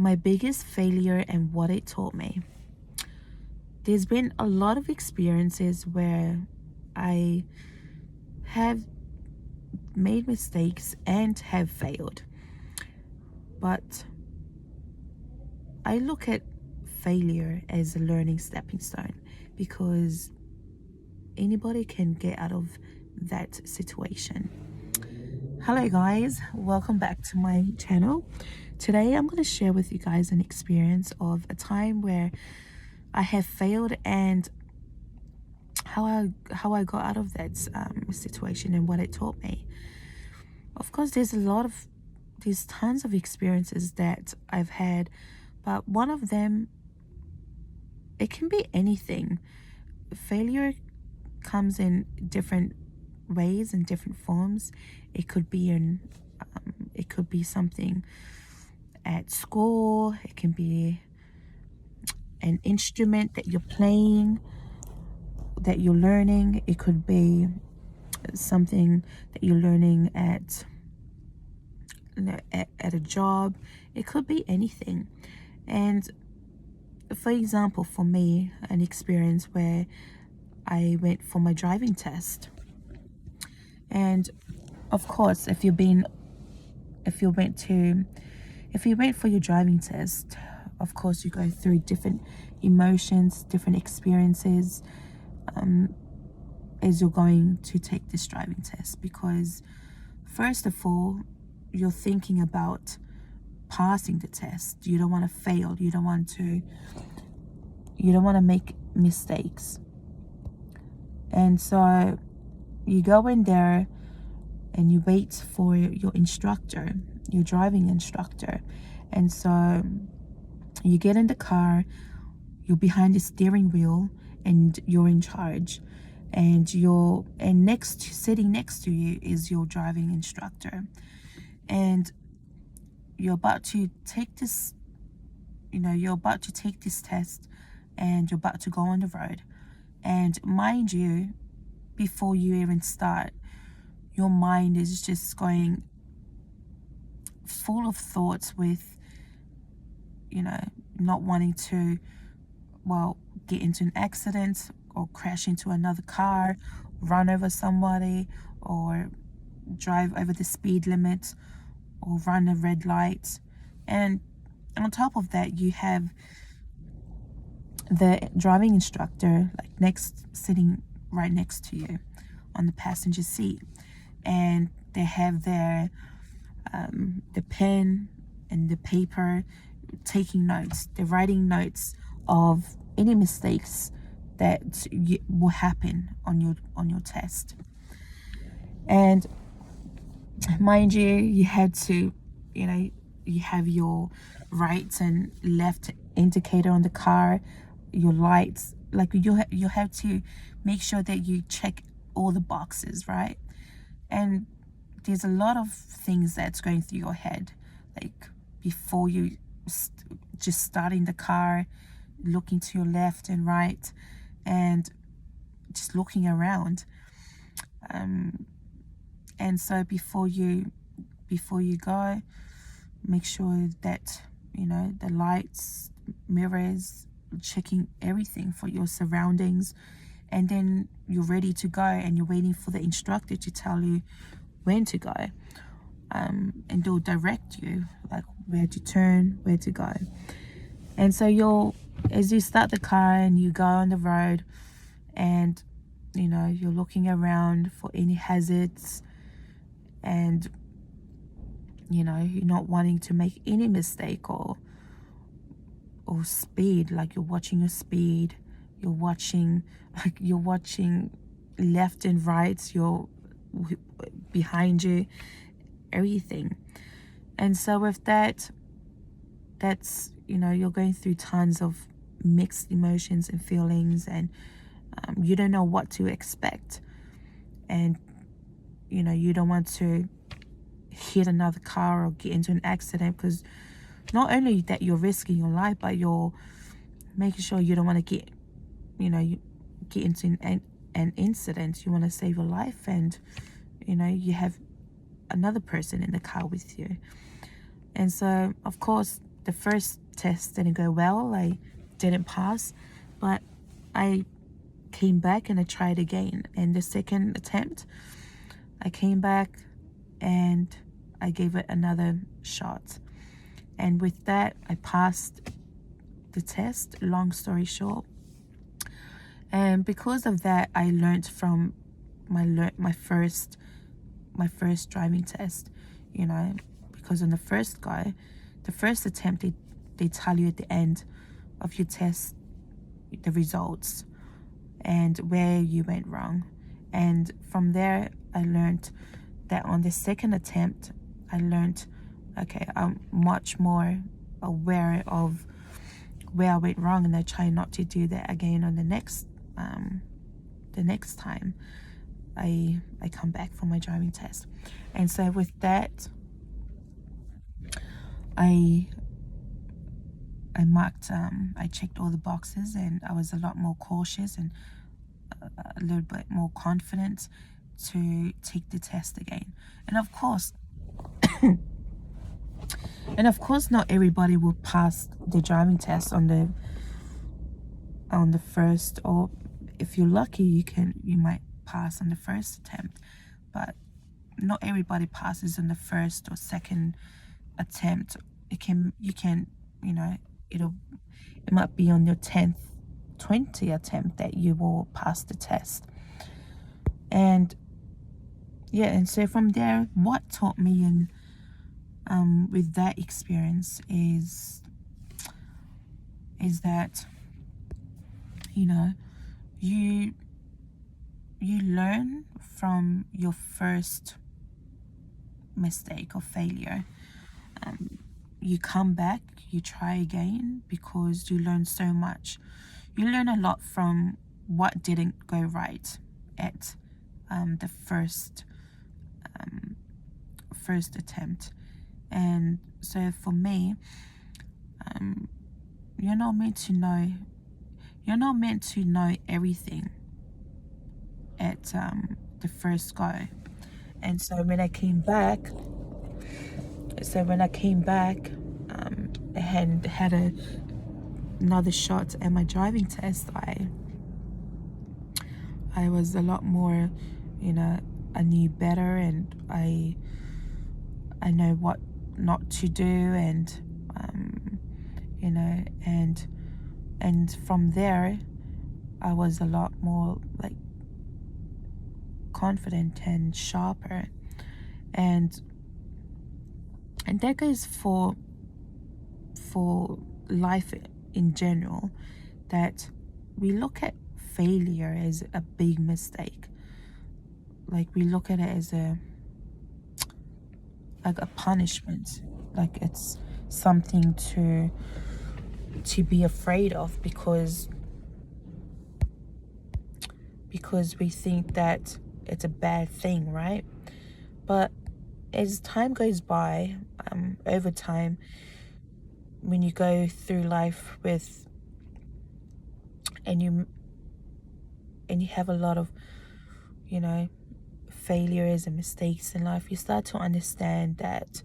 My biggest failure and what it taught me. There's been a lot of experiences where I have made mistakes and have failed. But I look at failure as a learning stepping stone because anybody can get out of that situation. Hello guys, welcome back to my channel. Today I'm going to share with you guys an experience of a time where I have failed and how I got out of that situation and what it taught me. Of course, there's tons of experiences that I've had, but one of them, it can be anything. Failure comes in different ways and different forms. It could be something at school. It can be an instrument that you're playing, that you're learning. It could be something that you're learning at a job. It could be anything. And for example, for me, an experience where I went for my driving test. And of course, if you went for your driving test, of course you go through different emotions, different experiences as you're going to take this driving test, because first of all, you're thinking about passing the test. You don't want to fail. You don't want to make mistakes. And so you go in there and you wait for your instructor, your driving instructor. And so you get in the car, you're behind the steering wheel and you're in charge. And sitting next to you is your driving instructor. And you're about to take this test, and you're about to go on the road. And mind you, before you even start, your mind is just going full of thoughts with, not wanting to, get into an accident or crash into another car, run over somebody, or drive over the speed limit, or run a red light. And on top of that, you have the driving instructor sitting right next to you on the passenger seat, and they have their the pen and the paper, taking notes. They're writing notes of any mistakes that will happen on your test. And mind you, you have your right and left indicator on the car, your lights. You have to make sure that you check all the boxes, right? And there's a lot of things that's going through your head, like before you just starting the car, looking to your left and right, and just looking around. And so before you go, make sure that the lights, mirrors, checking everything for your surroundings. And then you're ready to go, and you're waiting for the instructor to tell you when to go, and they'll direct you, like where to turn, where to go. And so as you start the car and you go on the road, and you're looking around for any hazards, and you're not wanting to make any mistake or speed. Like you're watching your speed, you're watching left and right, you're behind you, everything. And so with that's you're going through tons of mixed emotions and feelings, and you don't know what to expect. And you don't want to hit another car or get into an accident, because not only that you're risking your life, but you're making sure you don't want to get into an incident. You want to save your life, and you have another person in the car with you. And so of course the first test didn't go well. I didn't pass, but I came back and I tried again. And the second attempt, I came back and I gave it another shot. And with that, I passed the test, long story short. And because of that, I learned from my first driving test, you know, because on the first attempt, they tell you at the end of your test the results and where you went wrong. And from there, I learned that on the second attempt, I learned, okay, I'm much more aware of where I went wrong, and I try not to do that again on the next time I come back for my driving test. And so with that, I marked, I checked all the boxes, and I was a lot more cautious and a little bit more confident to take the test again. And of course, not everybody will pass the driving test on the first, or if you're lucky, you might pass on the first attempt, but not everybody passes on the first or second attempt. It might be on your 10th, 20th attempt that you will pass the test. And yeah, and so from there, what taught me with that experience is that, you know, you learn from your first mistake or failure. You come back, you try again, because you learn so much. You learn a lot from what didn't go right at the first attempt. And so for me, you're not meant to know everything at the first go. And so when I came back, and had another shot at my driving test, I was a lot more, I knew better, and I know what not to do, and and from there, I was a lot more like confident and sharper, and that goes for life in general, that we look at failure as a big mistake. Like, we look at it as a punishment, like it's something to be afraid of, because we think that it's a bad thing, right? But as time goes by, over time, when you go through life and you have a lot of, failures and mistakes in life, you start to understand that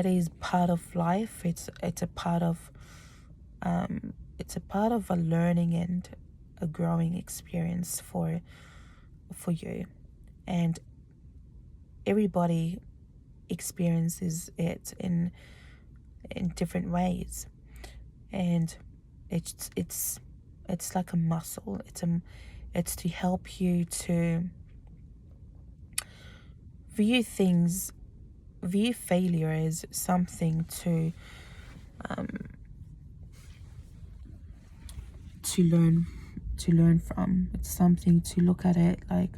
is part of life. It's a part of a learning and a growing experience for you. And everybody experiences it in different ways, and it's like a muscle. It's to help you to view failure as something to learn from. It's something to look at it like,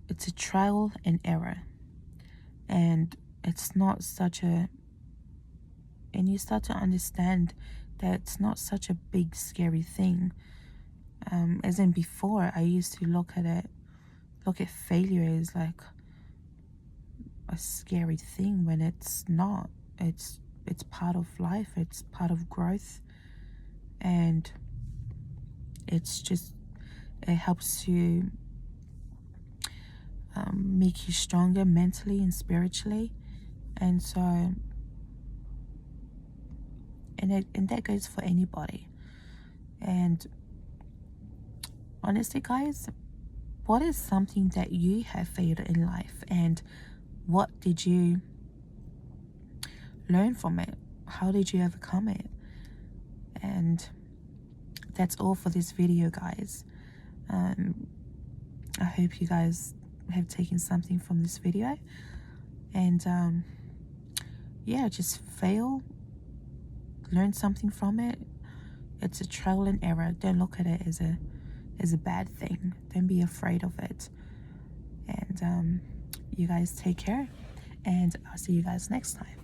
it's a trial and error, and it's not such a, and you start to understand that it's not such a big scary thing. As in before, I used to look at failure as like a scary thing, when it's not. It's part of life, it's part of growth, and it helps you make you stronger mentally and spiritually. And so and that goes for anybody. And honestly, guys, what is something that you have failed in life, and what did you learn from it? How did you overcome it? And that's all for this video, guys. I hope you guys have taken something from this video, and yeah, just fail, learn something from it. It's a trial and error. Don't look at it as a bad thing. Don't be afraid of it. And you guys take care, and I'll see you guys next time.